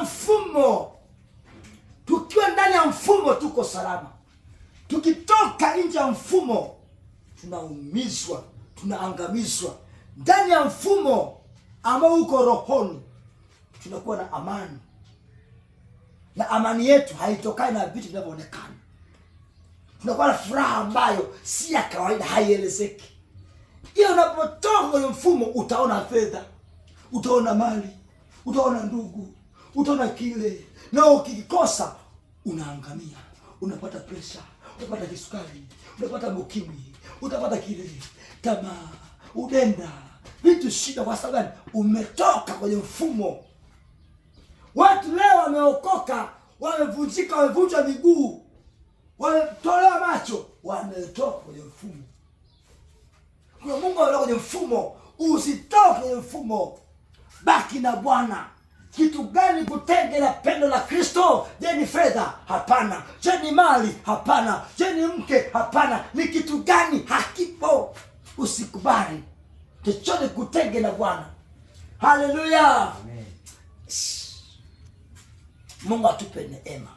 mfumo. Tukiwa ndani ya mfumo tuko salama. Tukitoka nje ya mfumo tunaumizwa, tunaangamizwa. Ndani ya mfumo ambao uko rohoni tunakuwa na amani, na amani yetu haitokani na vitu vinavyoonekana. Tunakuwa na furaha ambayo si ya kawaida, haielezeki. Hiyo unapotoka kwenye mfumo utaona fedha, utaona mali, utaona ndugu, utaona kile, na ukikosa unaangamia. Unapata pressure, unapata kisukari, unapata ukimwi, utapata kile, tamaa, udenda, vitu shida. Kwa sababu gani? Umetoka kwenye mfumo. Watu leo wameokoka, wamevunjika, wamevunjwa miguu, wametolewa macho, wametoka kwenye mfumo. Kwa Mungu anataka kwenye mfumo, usitoke kwenye mfumo. Baki na Bwana. Kitu gani kutenge na pendo la Kristo? Je, ni fedha? Hapana. Je, ni mali? Hapana. Je, ni mke? Hapana. Ni kitu gani? Hakipo. Usikubali chochote kutenge na Bwana. Haleluya. Amen. Mungu atupe neema.